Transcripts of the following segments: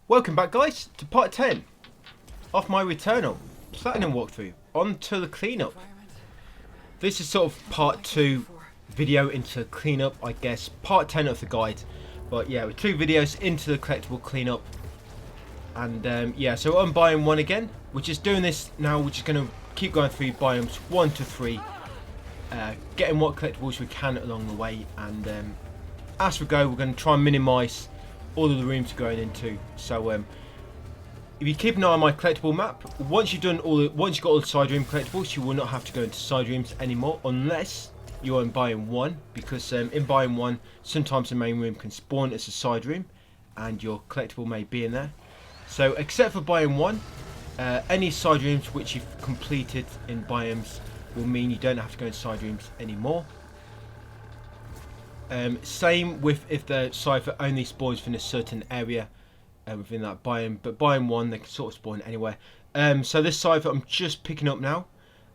Welcome back, guys, to part 10 of my Returnal Platinum walkthrough. On to the cleanup. This is sort of part 2 video into cleanup, I guess. Part 10 of the guide. But yeah, with 2 videos into the collectible cleanup. And yeah, so I'm biome 1 again. We're just doing this now. We're just going to keep going through biomes 1 to 3. Getting what collectibles we can along the way. And as we go, we're going to try and minimise all of the rooms we're going into. So if you keep an eye on my collectible map, once you've got all the side room collectibles, you will not have to go into side rooms anymore unless you're in biome 1, because in biome 1 sometimes the main room can spawn as a side room and your collectible may be in there. So except for biome 1, any side rooms which you've completed in biomes will mean you don't have to go in side rooms anymore. Same with if the cipher only spawns within a certain area within that biome, but biome 1 they can sort of spawn anywhere. So this cipher I'm just picking up now.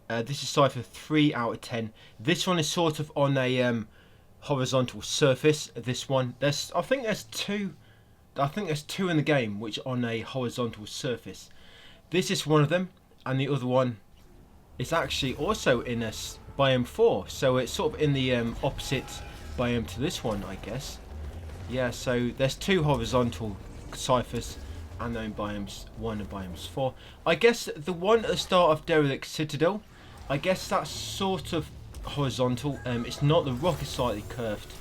This is cipher 3 out of 10. This one is sort of on a horizontal surface. This one, I think there's two in the game which are on a horizontal surface. This is one of them, and the other one is actually also in a biome 4. So it's sort of in the opposite biome to this one, I guess. Yeah, so there's 2 horizontal ciphers and then biomes 1 and biomes 4. I guess the one at the start of Derelict Citadel, I guess that's sort of horizontal. It's not, the rock is slightly curved,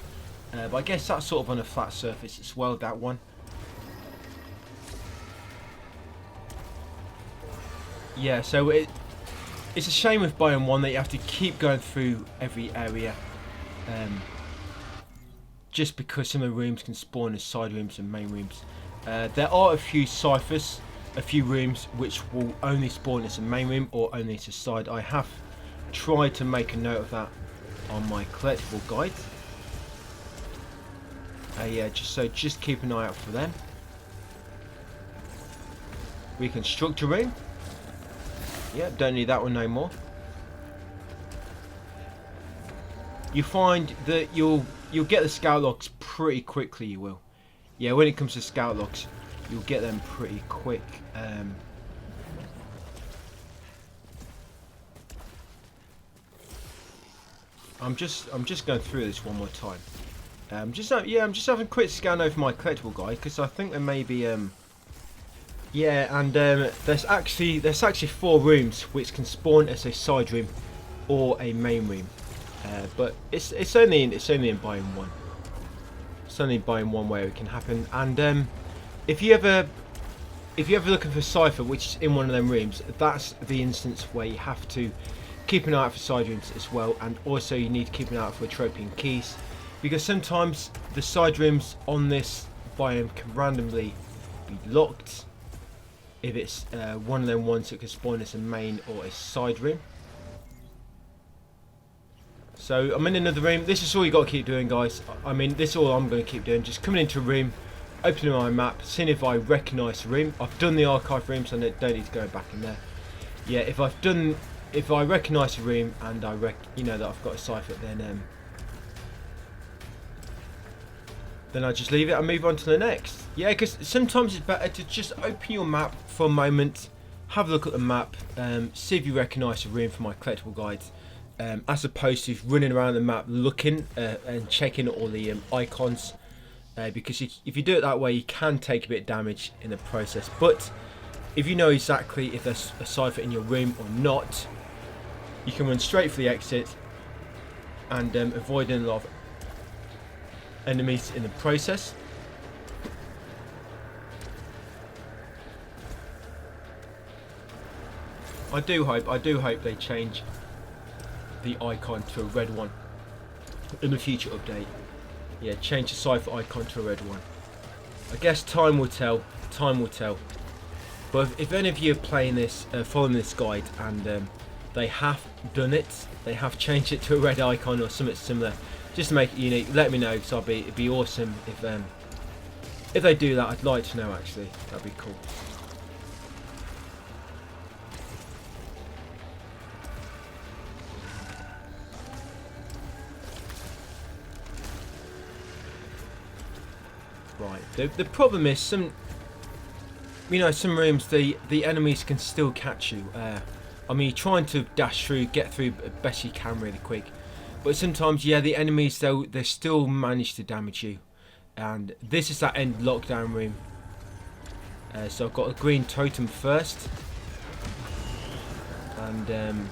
but I guess that's sort of on a flat surface as well, that one. Yeah, so it's a shame with biome 1 that you have to keep going through every area. Just because some of the rooms can spawn as side rooms and main rooms. There are a few ciphers, a few rooms which will only spawn as a main room or only as a side. I have tried to make a note of that on my collectible guide. Yeah, just keep an eye out for them. Reconstruct a room. Yeah, don't need that one no more. You find that you'll get the scout logs pretty quickly, you will. Yeah, when it comes to scout logs, you'll get them pretty quick. I'm just going through this one more time. I'm just having a quick scan over my collectible guide because I think there may be yeah, and there's actually 4 rooms which can spawn as a side room or a main room. But it's only in biome 1. It's only in biome 1 where it can happen. And if you ever looking for cipher which is in one of them rooms, that's the instance where you have to keep an eye out for side rooms as well. And also you need to keep an eye out for trophy and keys, because sometimes the side rooms on this biome can randomly be locked if it's one of them ones that can spawn as a main or a side room. So I'm in another room. This is all you got to keep doing, guys. I mean, this is all I'm going to keep doing. Just coming into a room, opening my map, seeing if I recognise the room. I've done the archive room, so I don't need to go back in there. Yeah, if I recognise the room and I that I've got a cipher, then I just leave it and move on to the next. Yeah, because sometimes it's better to just open your map for a moment, have a look at the map, see if you recognise the room for my collectible guides. As opposed to running around the map looking and checking all the icons, because if you do it that way you can take a bit of damage in the process. But if you know exactly if there's a cipher in your room or not, you can run straight for the exit and avoiding a lot of enemies in the process. I do hope they change the icon to a red one in the future update. Yeah, change the cipher icon to a red one. I guess time will tell. But if any of you are playing this, following this guide, and they have done it, they have changed it to a red icon or something similar, just to make it unique, let me know, because it'd be awesome if they do that. I'd like to know, actually. That'd be cool. Right, the problem is you know, some rooms the enemies can still catch you. I mean, you're trying to dash through, get through best you can really quick, but sometimes, yeah, the enemies they still manage to damage you. And this is that end lockdown room. So I've got a green totem first, and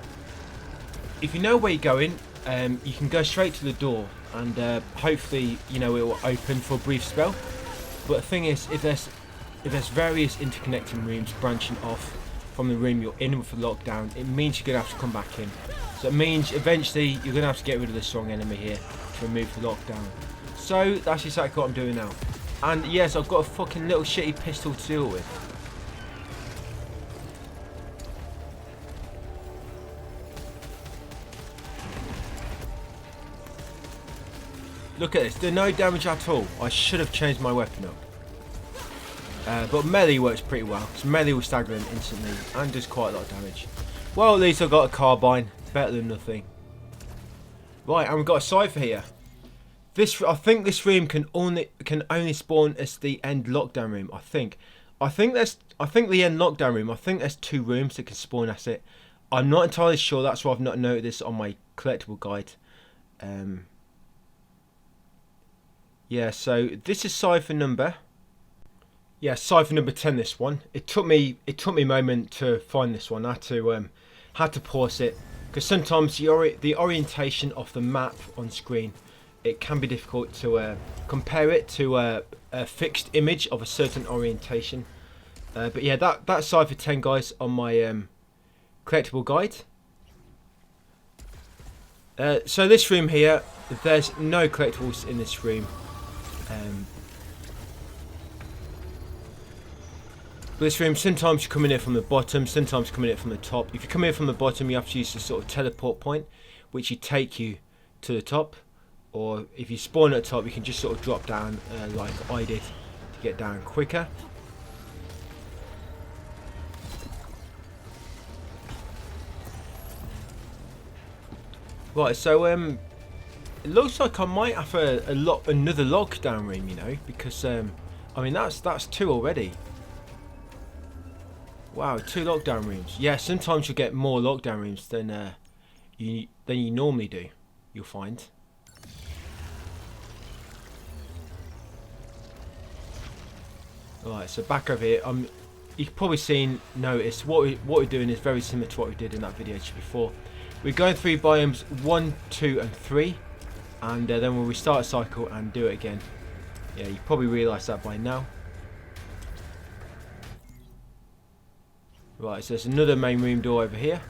if you know where you're going, you can go straight to the door, and hopefully, you know, it will open for a brief spell. But the thing is, if there's various interconnecting rooms branching off from the room you're in with the lockdown, it means you're gonna have to come back in. So it means eventually you're gonna have to get rid of the strong enemy here to remove the lockdown. So that's exactly what I'm doing now. And yes, I've got a fucking little shitty pistol to deal with. Look at this, there's no damage at all. I should have changed my weapon up. But melee works pretty well. So melee will stagger them instantly and does quite a lot of damage. Well, at least I've got a carbine. Better than nothing. Right, and we've got a cipher here. I think this room can only spawn as the end lockdown room. I think the end lockdown room. I think there's 2 rooms that can spawn as it. I'm not entirely sure. That's why I've not noted this on my collectible guide. Yeah, so this is cipher number. Yeah, cipher number 10. This one. It took me a moment to find this one. I had to pause it because sometimes the orientation of the map on screen, it can be difficult to compare it to a fixed image of a certain orientation. But yeah, that's cipher 10, guys, on my collectible guide. So this room here, there's no collectibles in this room. This room, sometimes you're coming in from the bottom, sometimes you're coming in from the top. If you come in from the bottom, you have to use the sort of teleport point, which will take you to the top. Or if you spawn at the top, you can just sort of drop down like I did to get down quicker. Right, so it looks like I might have another lockdown room, you know, because I mean that's 2 already. Wow, 2 lockdown rooms. Yeah, sometimes you'll get more lockdown rooms than you normally do. You'll find. Alright, so back over here. You've probably noticed what we're doing is very similar to what we did in that video just before. We're going through biomes 1, 2, and 3, and then we'll restart a cycle and do it again. Yeah, you probably realise that by now. Right, so there's another main room door over here,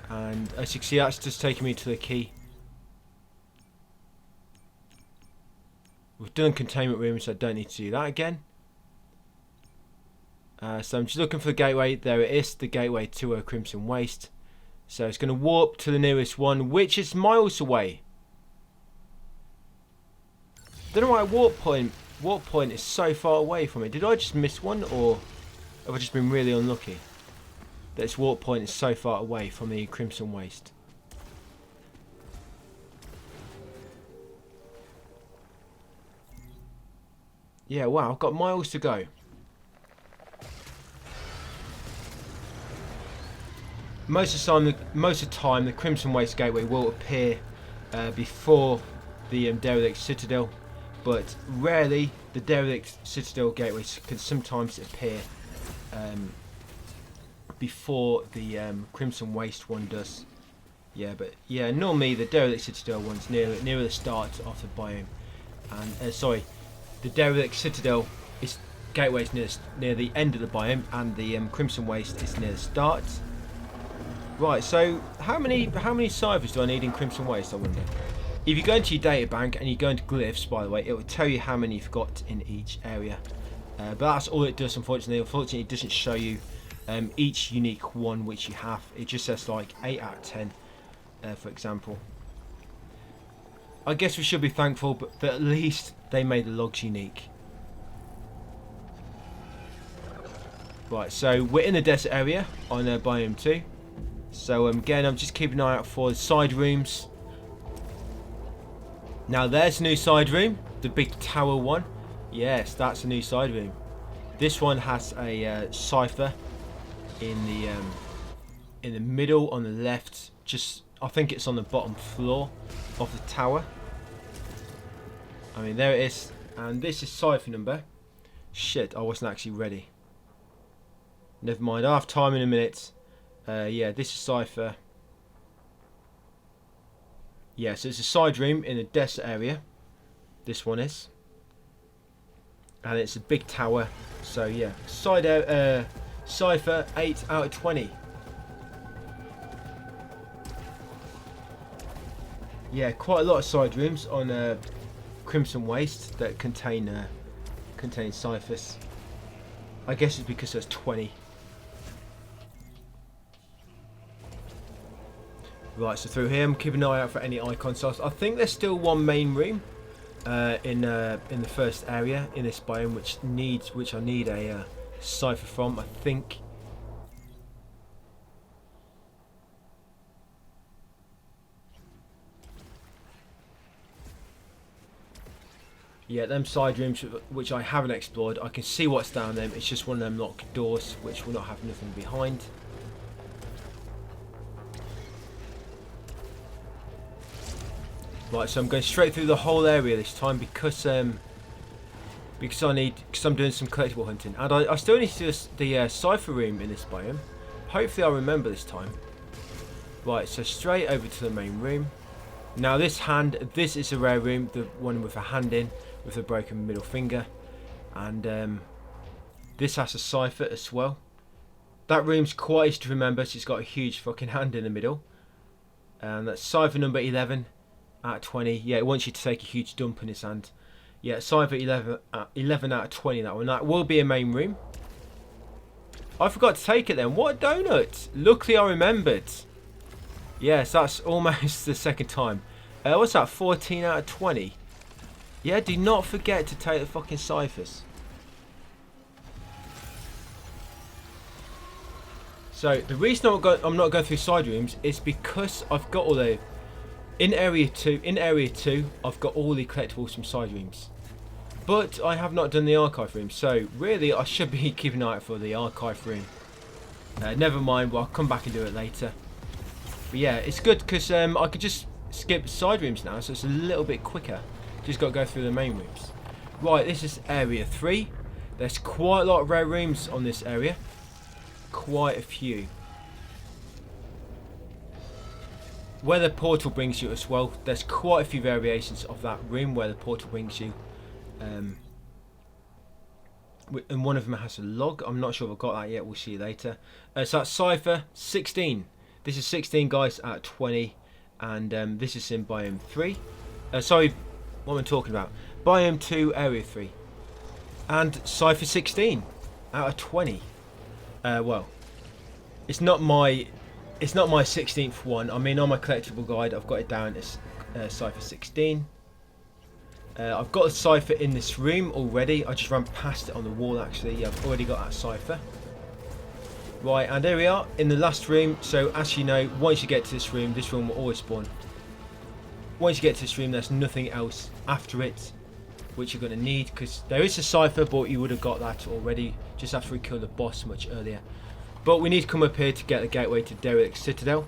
and as you can see, that's just taking me to the key. We've done containment room, so I don't need to do that again. So I'm just looking for the gateway. There it is, the gateway to Crimson Waste. So it's going to warp to the nearest one, which is miles away. Don't know why warp point is so far away from it. Did I just miss one, or have I just been really unlucky that its warp point is so far away from the Crimson Waste? Yeah, wow, I've got miles to go. Most of the time, the Crimson Waste Gateway will appear before the Derelict Citadel, but rarely the Derelict Citadel Gateway can sometimes appear before the Crimson Waste one does. Yeah, but yeah, normally the Derelict Citadel one's near the start of the biome, and sorry, the Derelict Citadel gateway is near the end of the biome, and the Crimson Waste is near the start. Right, so how many ciphers do I need in Crimson Waste, I wonder? If you go into your data bank and you go into glyphs, by the way, it will tell you how many you've got in each area. But that's all it does, unfortunately. Unfortunately, it doesn't show you each unique one which you have. It just says like 8 out of 10, for example. I guess we should be thankful, but at least they made the logs unique. Right, so we're in the desert area on biome 2. So again, I'm just keeping an eye out for the side rooms. Now there's a new side room, the big tower one. Yes, that's a new side room. This one has a cipher in the middle on the left. Just, I think it's on the bottom floor of the tower. I mean, there it is. And this is cipher number. Shit, I wasn't actually ready. Never mind, I'll have time in a minute. Yeah, this is cipher. Yeah, so it's a side room in the desert area. This one is. And it's a big tower. So yeah, cipher 8 out of 20. Yeah, quite a lot of side rooms on Crimson Waste that contain ciphers. I guess it's because there's 20. Right, so through here I'm keeping an eye out for any icon cells. I think there's still one main room in the first area in this biome which I need a cipher from, I think. Yeah, them side rooms which I haven't explored, I can see what's down them. It's just one of them locked doors which will not have nothing behind. Right, so I'm going straight through the whole area this time because I'm doing some collectible hunting, and I still need to do the cipher room in this biome. Hopefully I'll remember this time. Right, so straight over to the main room. Now this is a rare room, the one with a hand in, with a broken middle finger, and this has a cipher as well. That room's quite easy to remember, so it's got a huge fucking hand in the middle, and that's cipher number 11 out of 20. Yeah, it wants you to take a huge dump in his hand. Yeah, cipher 11 out of 20, that one. That will be a main room. I forgot to take it then. What a donut! Luckily I remembered. Yes, that's almost the second time. What's that? 14 out of 20. Yeah, do not forget to take the fucking ciphers. So the reason I'm not going through side rooms is because I've got all the in area 2 I've got all the collectibles from side rooms, but I have not done the archive room. So really I should be keeping an eye out for the archive room. Never mind, well, I'll come back and do it later. But yeah, it's good because I could just skip side rooms now, so it's a little bit quicker. Just got to go through the main rooms. Right, this is area 3. There's quite a lot of rare rooms on this area. Quite a few. Where the portal brings you as well, there's quite a few variations of that room where the portal brings you. And one of them has a log. I'm not sure if I've got that yet, we'll see later. So that's cipher 16. This is 16, guys, out of 20. And this is in biome 3. Sorry, what am I talking about? Biome 2, area 3. And cipher 16 out of 20. Well, it's not my 16th one. I mean, on my collectible guide I've got it down as cipher 16. I've got a cipher in this room already. I just ran past it on the wall actually. Yeah, I've already got that cipher. Right, and there we are in the last room. So as you know, once you get to this room will always spawn. Once you get to this room, there's nothing else after it which you're going to need, because there is a cipher, but you would have got that already just after we killed the boss much earlier. But we need to come up here to get the gateway to Derelict Citadel.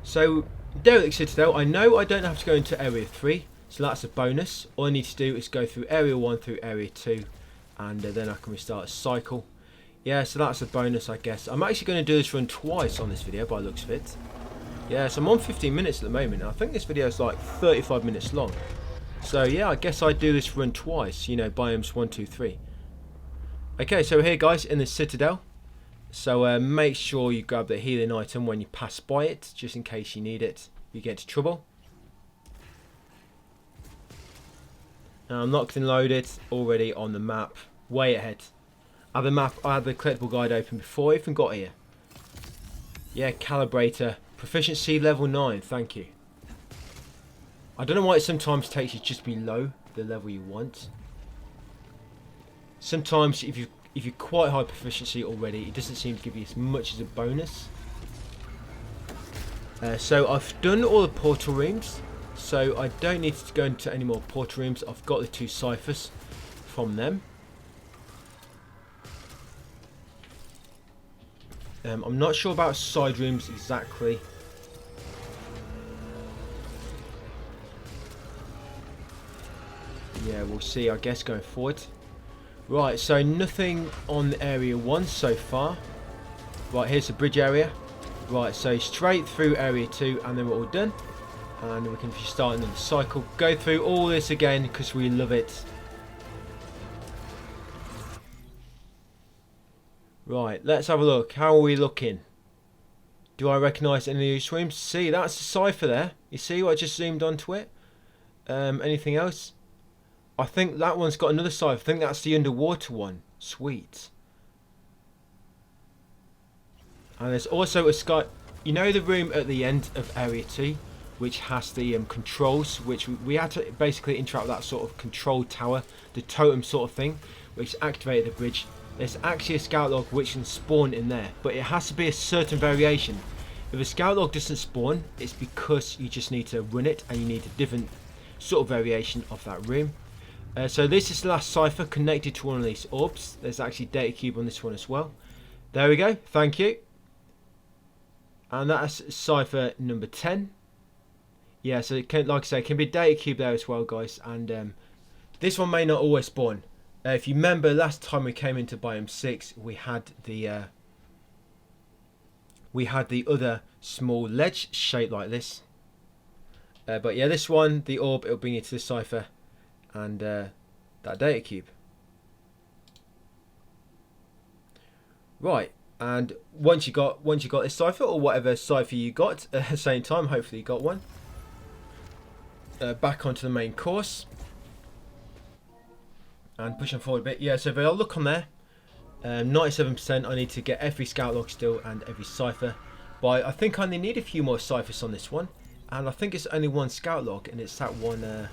So Derelict Citadel, I know I don't have to go into area 3, so that's a bonus. All I need to do is go through area 1 through area 2, and then I can restart a cycle. Yeah, so that's a bonus, I guess. I'm actually going to do this run twice on this video by the looks of it. Yeah, so I'm on 15 minutes at the moment. I think this video is like 35 minutes long. So yeah, I guess I do this run twice, you know, biomes 1, 2, 3. Okay, so here guys, in the Citadel. So make sure you grab the healing item when you pass by it, just in case you need it, you get into trouble. Now, I'm locked and loaded already on the map, way ahead. I had the collectible guide open before I even got here. Yeah, calibrator, proficiency level 9, thank you. I don't know why it sometimes takes you just below the level you want. Sometimes if you're quite high proficiency already, it doesn't seem to give you as much as a bonus. So I've done all the portal rooms, so I don't need to go into any more portal rooms. I've got the 2 ciphers from them. I'm not sure about side rooms exactly. Yeah, we'll see, I guess, going forward. Right, so nothing on area 1 so far. Right, here's the bridge area. Right, so straight through area 2 and then we're all done. And we can start another cycle. Go through all this again because we love it. Right, let's have a look. How are we looking? Do I recognise any of these rooms? See, that's the cipher there. You see what I just zoomed onto it? Anything else? I think that one's got another cipher. I think that's the underwater one. Sweet. And there's also a sky... You know the room at the end of area 2? Which has the controls, which we had to basically interact with that sort of control tower, the totem sort of thing, which activated the bridge. There's actually a scout log which can spawn in there, but it has to be a certain variation. If a scout log doesn't spawn, it's because you just need to run it and you need a different sort of variation of that room. So this is the last cipher connected to one of these orbs. There's actually data cube on this one as well. There we go, thank you. And that's cipher number 10. Yeah, so it can, like I say, it can be data cube there as well, guys. And this one may not always spawn. If you remember, last time we came into biome 6, we had the other small ledge shaped like this. But yeah, this one, the orb, it'll bring you to the cipher and that data cube. Right, and once you got this cipher or whatever cipher you got at the same time, hopefully you got one. Back onto the main course. And pushing forward a bit. Yeah, so if I look on there, 97%, I need to get every scout log still and every cipher. But I think I only need a few more ciphers on this one. And I think it's only one scout log, and it's that one.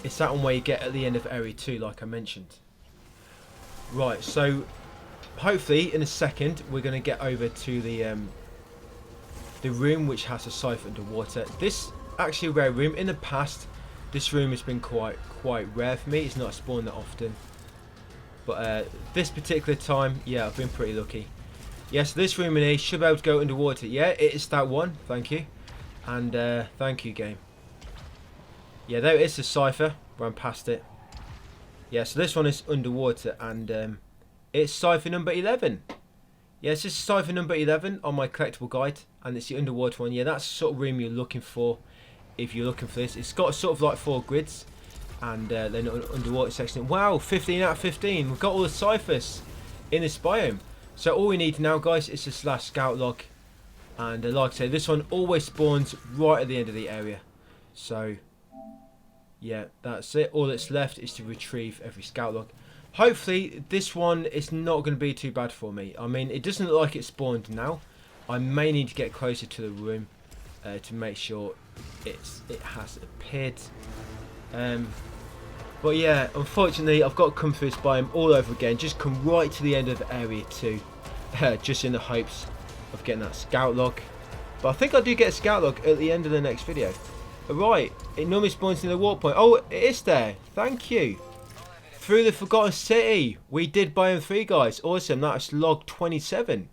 It's that one where you get at the end of area 2, like I mentioned. Right, so hopefully in a second we're going to get over to the room which has a cipher underwater. This actually a rare room. In the past, this room has been quite rare for me. It's not spawned that often. But this particular time, yeah, I've been pretty lucky. Yes, this room in here should be able to go underwater. Yeah, it is that one. Thank you. And thank you, game. Yeah, there it is, the cipher. Ran past it. Yeah, so this one is underwater. And it's cipher number 11. Yes, this is cipher number 11 on my collectible guide. And it's the underwater one. Yeah, that's the sort of room you're looking for. If you're looking for this, it's got sort of like 4 grids, and then an underwater section. Wow, 15 out of 15. We've got all the ciphers in this biome. So all we need now, guys, is this last scout log, and like I say, this one always spawns right at the end of the area. So yeah, that's it. All that's left is to retrieve every scout log. Hopefully, this one is not going to be too bad for me. I mean, it doesn't look like it's spawned now. I may need to get closer to the room to make sure it has appeared. But yeah, unfortunately I've got to come through this biome all over again. Just come right to the end of area 2, just in the hopes of getting that scout log. But I think I do get a scout log at the end of the next video. Right, it normally spawns near the warp point. Oh, it is there. Thank you. Through the Forgotten City. We did biome 3, guys. Awesome. That's log 27.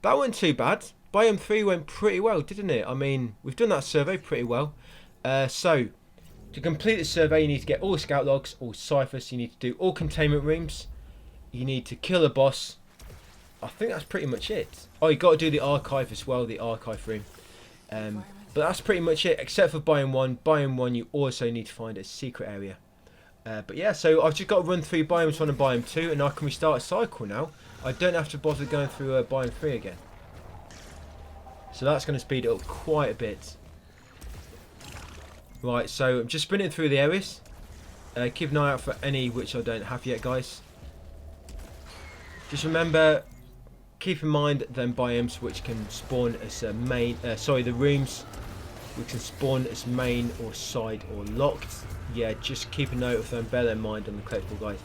That wasn't too bad. Biome 3 went pretty well, didn't it? I mean, we've done that survey pretty well. So, to complete the survey, you need to get all scout logs, all ciphers. You need to do all containment rooms. You need to kill a boss. I think that's pretty much it. Oh, you got to do the archive as well, the archive room. But that's pretty much it, except for biome 1. Biome 1, you also need to find a secret area. But yeah, so I've just got to run through biomes 1 and biome 2, and I can restart a cycle now. I don't have to bother going through biome 3 again. So that's going to speed it up quite a bit. Right, so I'm just sprinting through the areas. Keep an eye out for any which I don't have yet, guys. Just remember, keep in mind them biomes which can spawn as main. The rooms which can spawn as main or side or locked. Yeah, just keep a note of them. Bear that in mind on the collectible, guys.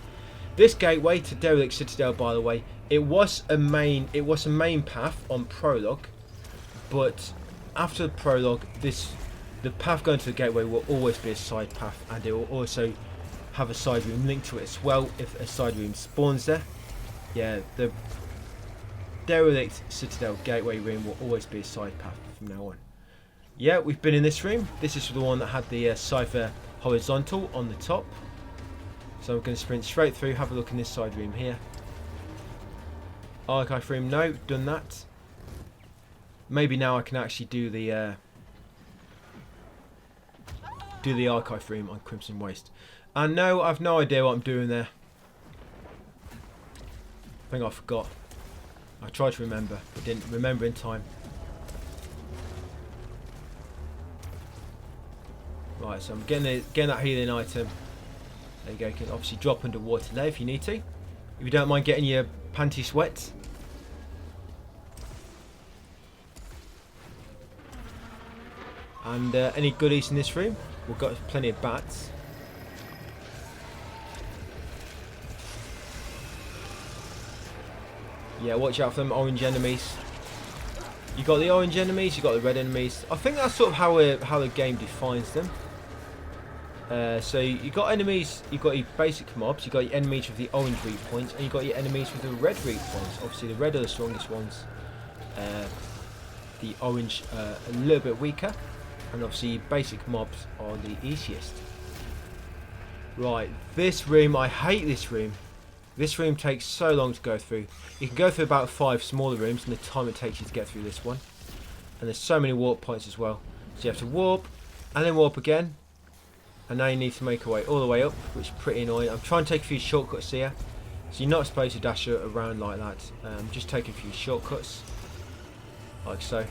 This gateway to Derelict Citadel, by the way, it was a main path on prologue. But after the prologue, the path going to the gateway will always be a side path, and it will also have a side room linked to it as well if a side room spawns there. Yeah, the Derelict Citadel gateway room will always be a side path from now on. Yeah, we've been in this room. This is the one that had the cipher horizontal on the top. So I'm going to sprint straight through, have a look in this side room here. Archive room, no, done that. Maybe now I can actually do the archive room on Crimson Waste. And no, I've no idea what I'm doing there. I think I forgot. I tried to remember, but didn't remember in time. Right, so I'm getting that healing item. There you go. You can obviously drop underwater there if you need to. If you don't mind getting your panties wet. And any goodies in this room? We've got plenty of bats. Yeah, watch out for them orange enemies. You got the orange enemies, you got the red enemies. I think that's sort of how the game defines them. So you got enemies, you got your basic mobs, you got your enemies with the orange read points, and you got your enemies with the red read points. Obviously, the red are the strongest ones. The orange a little bit weaker, and obviously basic mobs are the easiest. Right, this room, I hate this room. This room takes so long to go through. You can go through about 5 smaller rooms and the time it takes you to get through this one. And there's so many warp points as well. So you have to warp, and then warp again. And now you need to make your way all the way up, which is pretty annoying. I'm trying to take a few shortcuts here. So you're not supposed to dash around like that. Just take a few shortcuts. Like so.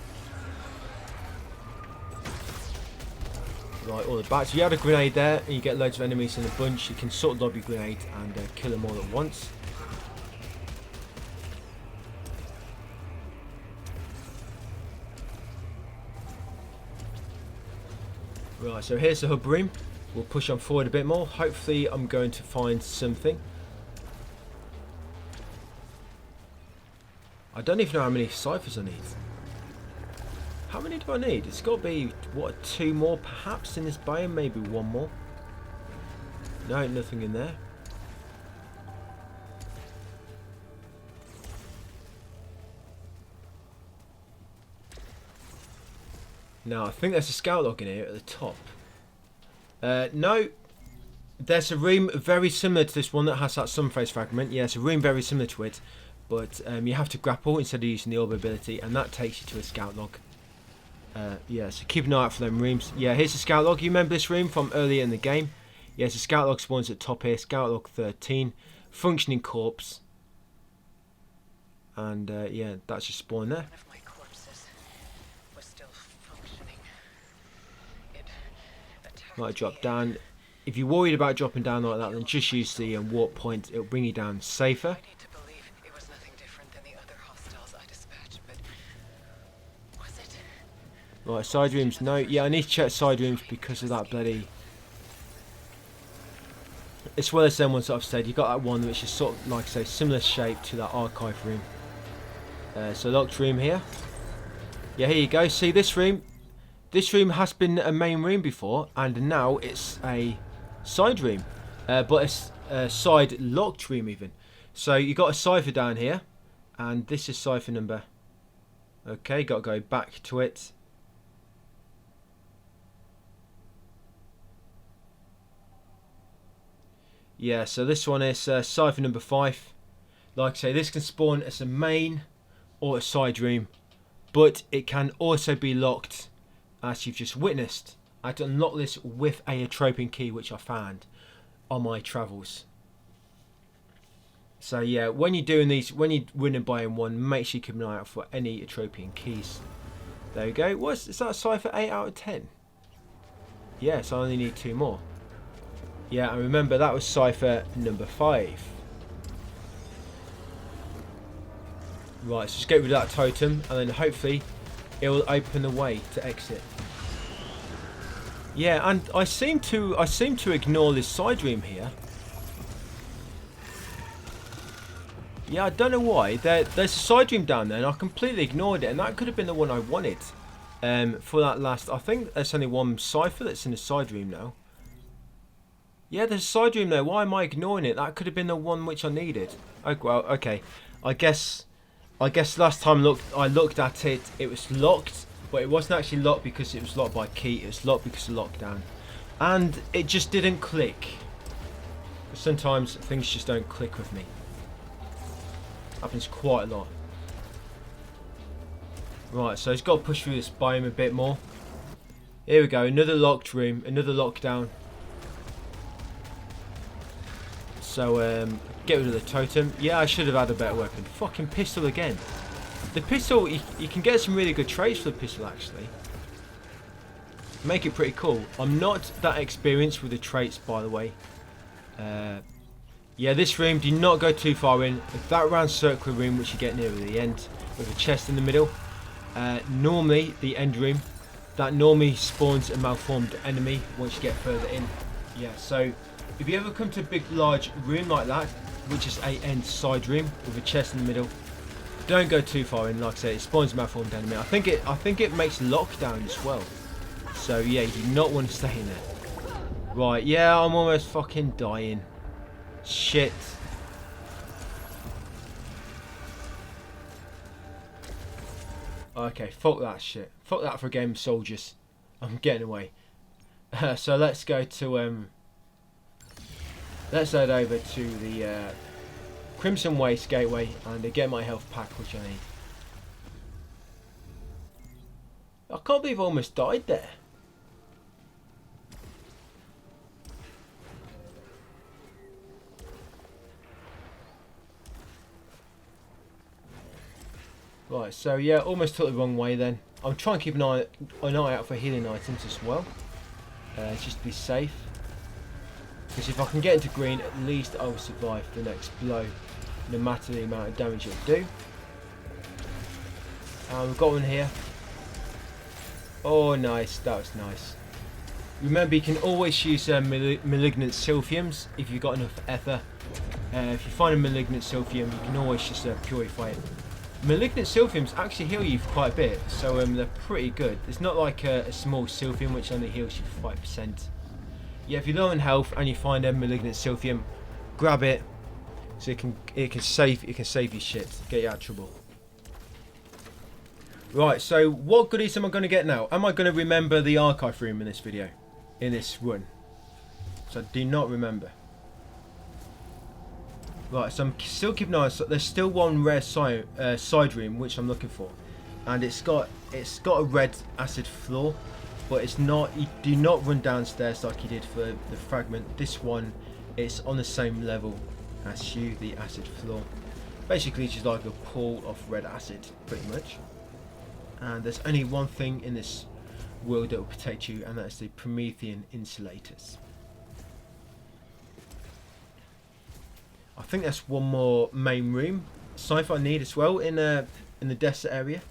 Right, all the bats. If you had a grenade there and you get loads of enemies in a bunch, you can sort of lob your grenade and kill them all at once. Right, so here's the hub room. We'll push on forward a bit more. Hopefully I'm going to find something. I don't even know how many ciphers I need. How many do I need? It's got to be, what, 2 more perhaps in this biome? Maybe 1 more. No, nothing in there. Now, I think there's a scout log in here at the top. No. There's a room very similar to this one that has that sunface fragment. Yeah, it's a room very similar to it. But you have to grapple instead of using the orb ability, and that takes you to a scout log. Yeah, so keep an eye out for them rooms. Yeah, here's the scout log. You remember this room from earlier in the game? Yeah, so scout log spawns at the top here. Scout log 13. Functioning corpse. And yeah, that's just spawned there. One of my corpses was still functioning. It Might drop down. If you're worried about dropping down like that, then just use the warp point. It'll bring you down safer. I need to believe it was nothing different than the other hostiles I dispatched, but was it? Right, side rooms. No, yeah, I need to check side rooms because of that bloody. It's well as them ones that I've said. You got that one which is sort of like I say similar shape to that archive room. So locked room here. Yeah, here you go. See this room? This room has been a main room before, and now it's a side room, but it's a side locked room even. So you got a cipher down here, and this is cipher number. Okay, got to go back to it. Yeah, so this one is cipher number 5. Like I say, this can spawn as a main or a side room, but it can also be locked, as you've just witnessed. I had to unlock this with a atropine key, which I found on my travels. So yeah, when you're doing these, when you're running biome 1, make sure you keep an eye out for any atropine keys. There we go. Is that a cipher 8 out of 10? Yes, I only need 2 more. Yeah, and remember that was cipher number 5. Right, so just get rid of that totem, and then hopefully it will open the way to exit. Yeah, and I seem to ignore this side room here. Yeah, I don't know why. There's a side room down there, and I completely ignored it, and that could have been the one I wanted. For that last, I think there's only 1 cipher that's in the side room now. Yeah, there's a side room there. Why am I ignoring it? That could have been the one which I needed. Oh, well, okay. I guess last time I looked at it, it was locked, but it wasn't actually locked because it was locked by key. It was locked because of lockdown, and it just didn't click. Sometimes things just don't click with me. Happens quite a lot. Right, so he's got to push through this biome a bit more. Here we go, another locked room, another lockdown. So, get rid of the totem. Yeah, I should have had a better weapon. Fucking pistol again. The pistol, you can get some really good traits for the pistol, actually. Make it pretty cool. I'm not that experienced with the traits, by the way. Yeah, this room, do not go too far in. That round circular room, which you get near the end, with a chest in the middle. Normally, the end room, that normally spawns a malformed enemy once you get further in. Yeah, so if you ever come to a big, large room like that, which is a end side room with a chest in the middle, don't go too far in. Like I say, it spawns a malformed enemy. I think it makes lockdown as well. So yeah, you do not want to stay in there. Right, yeah, I'm almost fucking dying. Shit. Okay, fuck that shit. Fuck that for a game of soldiers. I'm getting away. So let's go to let's head over to the Crimson Waste Gateway and get my health pack, which I need. I can't believe I almost died there. Right, so yeah, almost took the wrong way then. I'm trying to keep an eye out for healing items as well. Just to be safe. Because if I can get into green, at least I will survive the next blow. No matter the amount of damage it'll do. We've got one here. Oh, nice. That was nice. Remember, you can always use malignant silphiums if you've got enough ether. If you find a malignant silphium, you can always just purify it. Malignant silphiums actually heal you for quite a bit, so they're pretty good. It's not like a small silphium which only heals you for 5%. Yeah, if you're low on health and you find a malignant silphium, grab it, so it can save you shit, get you out of trouble. Right, so what goodies am I going to get now? Am I going to remember the archive room in this video, in this run? So I do not remember. Right, so I'm still keeping an eye on. So there's still one rare side room which I'm looking for, and it's got a red acid floor, but it's not. You do not run downstairs like you did for the fragment. This one, it's on the same level as you, the acid floor. Basically, it's just like a pool of red acid, pretty much. And there's only one thing in this world that will protect you, and that's the Promethean insulators. I think that's one more main room. Sci-fi I need as well in the desert area.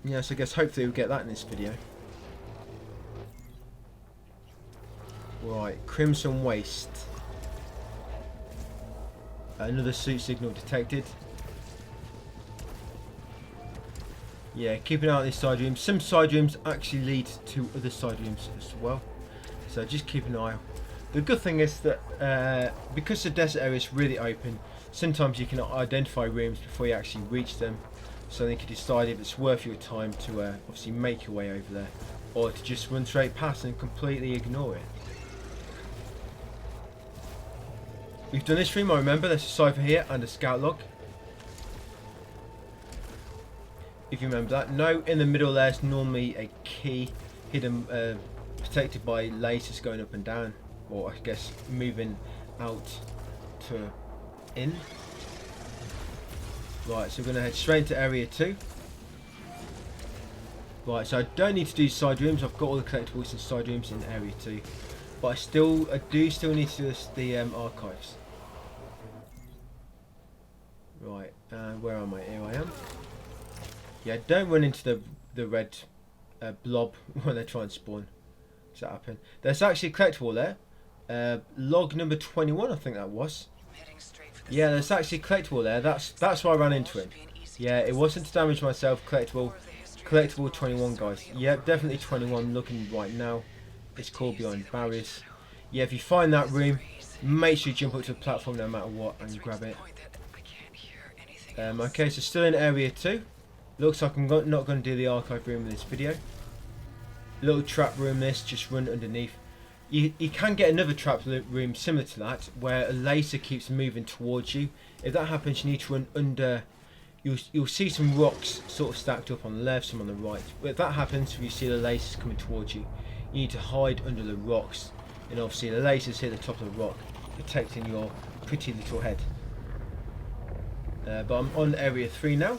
Yes, I guess hopefully we'll get that in this video. Right, Crimson Waste. Another suit signal detected. Yeah, keep an eye on these side rooms. Some side rooms actually lead to other side rooms as well. So just keep an eye. The good thing is that because the desert area is really open, sometimes you can identify rooms before you actually reach them. So then you can decide if it's worth your time to obviously make your way over there, or to just run straight past and completely ignore it. We've done this room, I remember. There's a cipher here and a scout log. If you remember that. No, in the middle there's normally a key hidden, protected by lasers going up and down, or I guess moving out to in. Right, so we're going to head straight into area 2. Right, so I don't need to do side rooms. I've got all the collectibles and side rooms in area 2, but I do still need to do the archives. Right, where am I? Here I am. Yeah, don't run into the red blob when they try and spawn. Does that happen? There's actually a collectible there. Log number 21, I think that was. Yeah, there's actually a collectible there. That's why I ran into him. Yeah, it wasn't to damage myself. Collectible 21, guys. Yep, definitely 21. Looking right now, it's called Beyond Barriers. Yeah, if you find that room, make sure you jump up to the platform no matter what and grab it. Okay, so still in area 2. Looks like I'm not going to do the archive room in this video. Little trap room, this, just run underneath. You can get another trap room similar to that, where a laser keeps moving towards you. If that happens, you need to run under. You'll see some rocks sort of stacked up on the left, some on the right. But if that happens, if you see the lasers coming towards you, you need to hide under the rocks. And obviously the lasers hit the top of the rock, protecting your pretty little head. But I'm on area 3 now,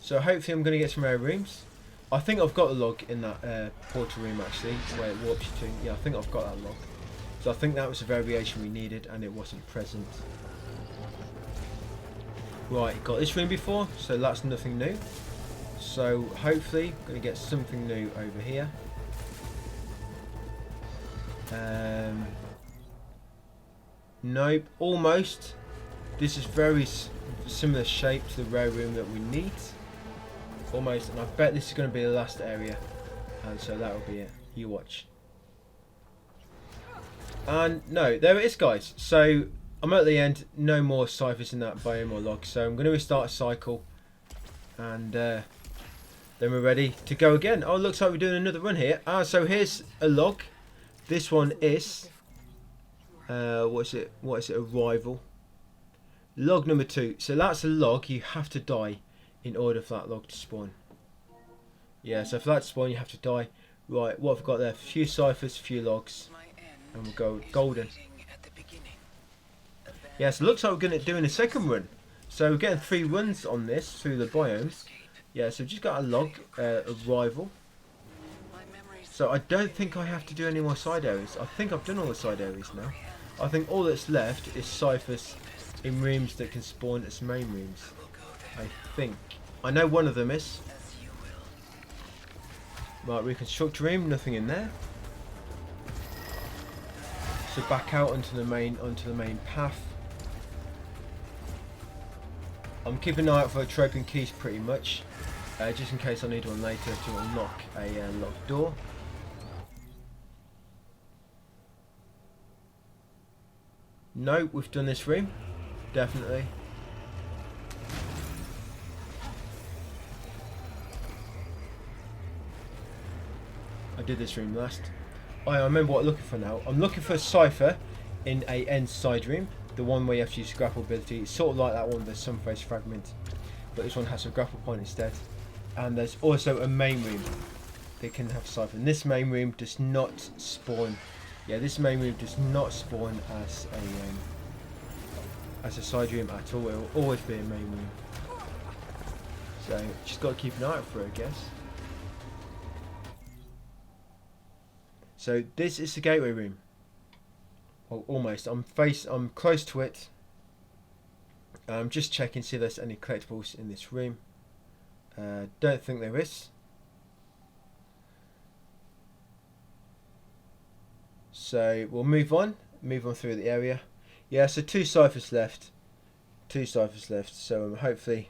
so hopefully I'm going to get some rare rooms. I think I've got a log in that portal room actually, where it warps you to. Yeah, I think I've got that log. So I think that was a variation we needed and it wasn't present. Right, got this room before, so that's nothing new. So hopefully I'm going to get something new over here. Nope, almost. This is very similar shape to the rare room that we need. Almost, and I bet this is going to be the last area. And so that will be it. You watch. And no, there it is, guys. So I'm at the end. No more ciphers in that biome or log. So I'm going to restart a cycle. And then we're ready to go again. Oh, it looks like we're doing another run here. So here's a log. This one is... what is it? Arrival. Log number 2. So that's a log. You have to die in order for that log to spawn. Yeah, so for that to spawn you have to die. Right, what have we got there? A few ciphers, a few logs, and we'll go golden. Yeah, so it looks like we're going to do in a second run. So we're getting 3 runs on this through the biomes. Yeah, so we've just got a log, arrival. So I don't think I have to do any more side areas. I think I've done all the side areas now. I think all that's left is ciphers in rooms that can spawn as main rooms. I think. I know one of them is. Right, reconstruct room, nothing in there. So back out onto the main path. I'm keeping an eye out for troping keys pretty much, just in case I need one later to unlock a locked door. No, we've done this room, definitely. I did this room last. I remember what I'm looking for now. I'm looking for a cipher in a end side room. The one where you have to use grapple ability. It's sort of like that one, the Sunface fragment. But this one has a grapple point instead. And there's also a main room that can have a cipher. And this main room does not spawn. Yeah, this main room does not spawn as a side room at all. It will always be a main room. So just got to keep an eye out for it, I guess. So this is the gateway room. Well, almost. I'm close to it. I'm just checking see if there's any collectibles in this room. Don't think there is. So we'll move on through the area. Yeah, so 2 ciphers left. So hopefully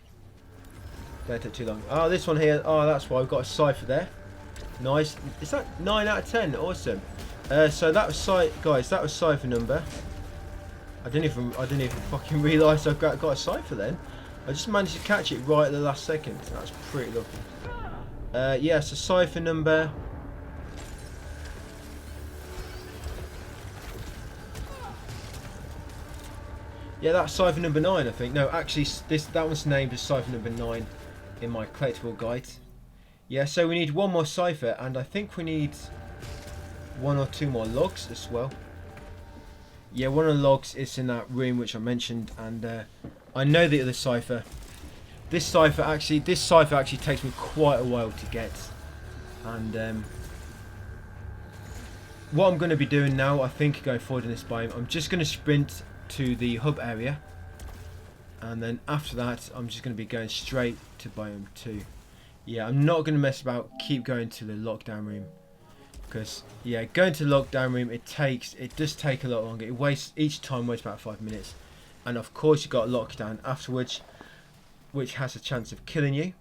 don't take too long. Oh, this one here. Oh, that's why I've got a cipher there. Nice. Is that 9 out of 10? Awesome. So that was guys. That was cipher number. I didn't even fucking realise I got a cipher then. I just managed to catch it right at the last second. That's pretty lucky. Yeah. So cipher number. Yeah, that's cipher number 9. I think. No, actually, that one's named as cipher number 9 in my collectible guide. Yeah, so we need 1 more cipher, and I think we need 1 or 2 more logs as well. Yeah, 1 of the logs is in that room which I mentioned, and I know the other cipher. This cipher actually takes me quite a while to get, and what I'm going to be doing now, I think, going forward in this biome, I'm just going to sprint to the hub area, and then after that, I'm just going to be going straight to biome 2. Yeah, I'm not going to mess about, keep going to the lockdown room. Because, yeah, going to the lockdown room, it does take a lot longer. Each time wastes about 5 minutes. And of course, you've got lockdown afterwards. which has a chance of killing you.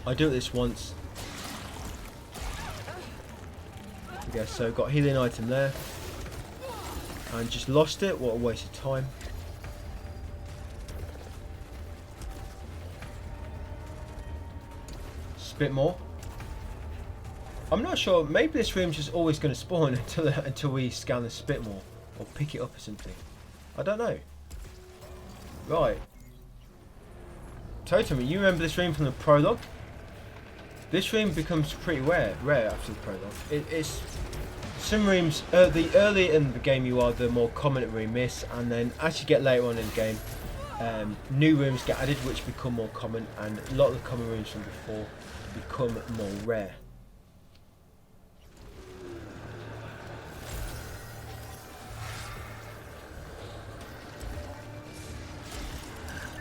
I do it this once. Okay, so got healing item there. And just lost it. What a waste of time. Spit more. I'm not sure. Maybe this room's just always going to spawn until we scan the spit more. Or pick it up or something. I don't know. Right. Totem, you remember this room from the prologue? This room becomes pretty rare after the prologue. It's some rooms. The earlier in the game you are, the more common a room is, and then as you get later on in the game, new rooms get added, which become more common, and a lot of the common rooms from before become more rare.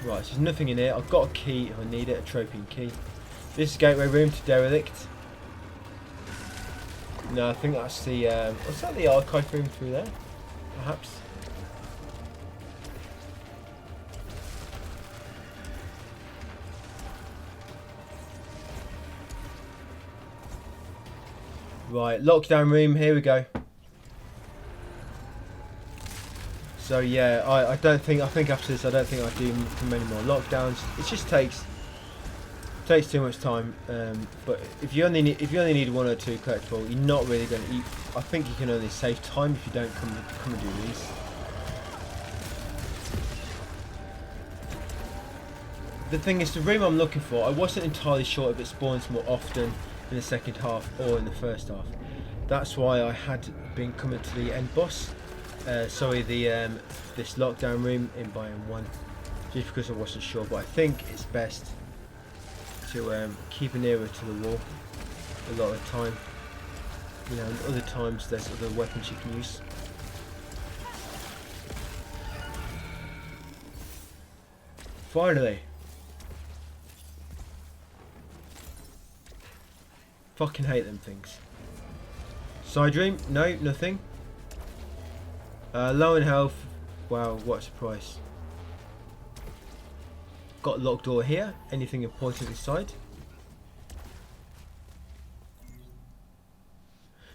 Right, so there's nothing in here. I've got a key if I need it, a trophy key. This is gateway room to Derelict. No, I think that's the what's that, the archive room through there? Perhaps. Right, lockdown room, here we go. So yeah, I think after this I don't think I do many more lockdowns. It just takes too much time. But if you only need one or two collectible, you're not really going to eat. I think you can only save time if you don't come and do these. The thing is, the room I'm looking for, I wasn't entirely sure if it spawns more often in the second half or in the first half. That's why I had been coming to the end boss. Sorry, this lockdown room in BIOME 1, just because I wasn't sure. But I think it's best to keep an ear to the wall a lot of the time. You know, and other times there's other weapons you can use. Finally. Fucking hate them things. Side room? No, nothing. Low in health. Wow, what a surprise. Got a locked door here. Anything important inside?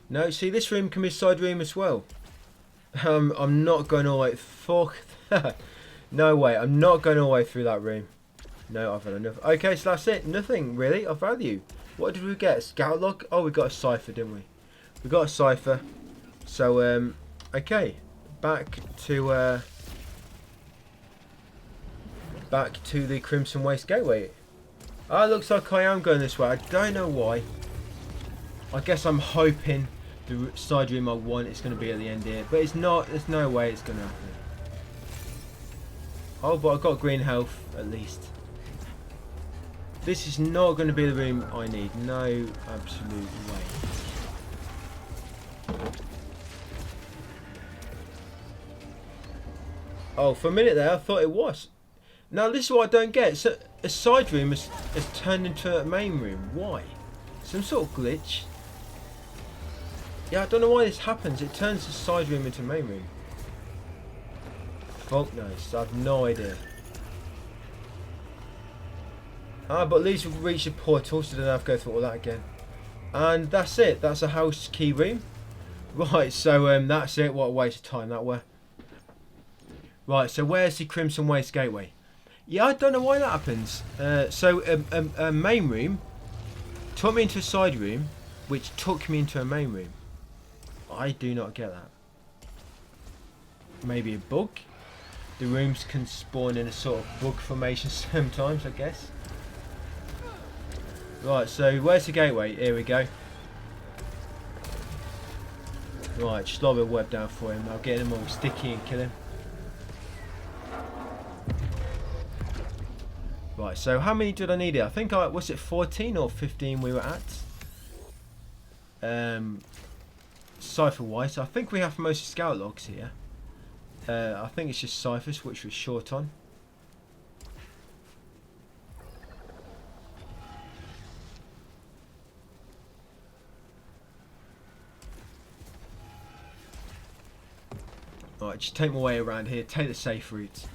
No, see, this room can be a side room as well. I'm not going all the way. Fuck that. No way, I'm not going all the way through that room. No, I've had enough. Okay, so that's it. Nothing really of value. What did we get? A scout log? Oh, we got a cipher, didn't we? We got a cipher. So, okay. Back to the Crimson Waste Gateway. Ah, looks like I am going this way. I don't know why. I guess I'm hoping the side room I want is going to be at the end here, but it's not. There's no way it's going to happen. Oh, but I've got green health at least. This is not going to be the room I need. No absolute way. Oh, for a minute there I thought it was. Now this is what I don't get. So a side room has turned into a main room. Why? Some sort of glitch. Yeah, I don't know why this happens. It turns the side room into a main room. Fuck knows. I have no idea. Ah, but at least we've reached the portal, so I don't have to go through all that again. And that's it. That's a house key room. Right, so that's it. What a waste of time that were. Right, so where's the Crimson Waste Gateway? Yeah, I don't know why that happens. So a main room took me into a side room, which took me into a main room. I do not get that. Maybe a bug? The rooms can spawn in a sort of bug formation sometimes, I guess. Right, so where's the gateway? Here we go. Right, just lob a web down for him. I'll get him all sticky and kill him. Right, so how many did I need here? I think was it 14 or 15 we were at? Cipher wise, I think we have most scout logs here. I think it's just ciphers, which we're short on. Alright, just take my way around here. Take the safe route.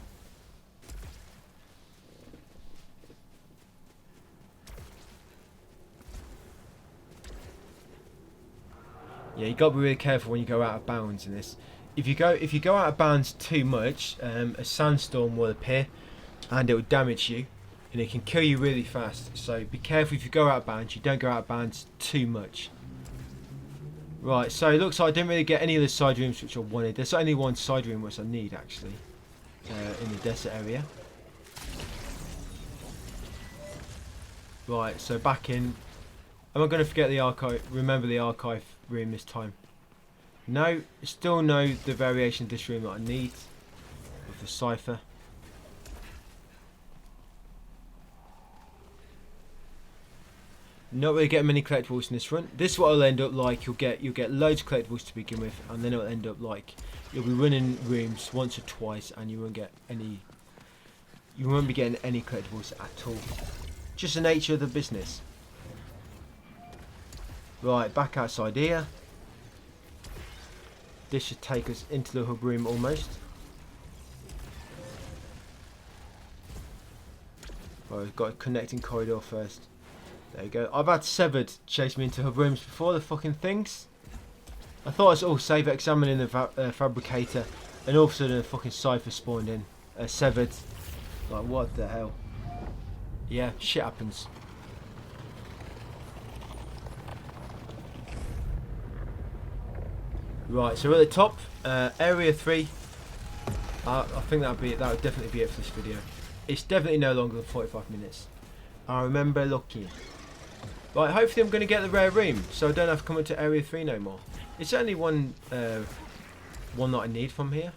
Yeah, you got to be really careful when you go out of bounds in this. If you go out of bounds too much, a sandstorm will appear, and it will damage you, and it can kill you really fast. So be careful if you go out of bounds. You don't go out of bounds too much. Right, so it looks like I didn't really get any of the side rooms which I wanted. There's only one side room which I need actually, in the desert area. Right, so back in. Am I going to forget the archive? Remember the archive room this time? No, still know the variation of this room that I need with the cipher. Not really getting many collectibles in this run. This is what it'll end up like. You'll get loads of collectibles to begin with, and then it'll end up like you'll be running rooms once or twice, and you won't get any. You won't be getting any collectibles at all. Just the nature of the business. Right, back outside here. This should take us into the hub room almost. Right, we've got a connecting corridor first. There you go. I've had Severed chase me into hub rooms before, the fucking things. I thought I was all safe examining the fabricator, and all of a sudden a fucking cipher spawned in. Severed. Like, what the hell? Yeah, shit happens. Right, so we're at the top, area 3. I think that would definitely be it for this video. It's definitely no longer than 45 minutes. I remember looking. Right, hopefully I'm going to get the rare room, so I don't have to come into area 3 no more. It's only one that I need from here.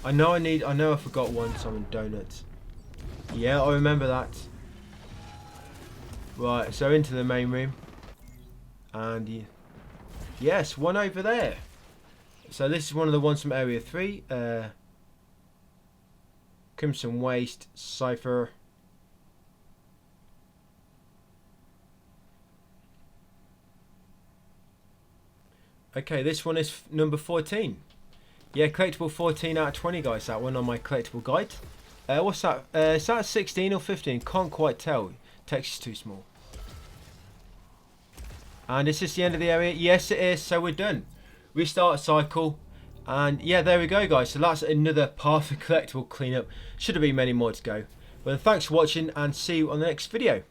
I know I forgot one, some donuts. Yeah, I remember that. Right, so into the main room. And yes, one over there. So this is one of the ones from area 3. Crimson Waste, Cipher. Okay, this one is number 14. Yeah, collectible 14 out of 20, guys. That one on my collectible guide. What's that? Is that 16 or 15? Can't quite tell. Text is too small. And is this the end of the area? Yes, it is. So we're done. Restart cycle. And yeah, there we go, guys. So that's another part of the collectible cleanup. Should have been many more to go. Well, thanks for watching, and see you on the next video.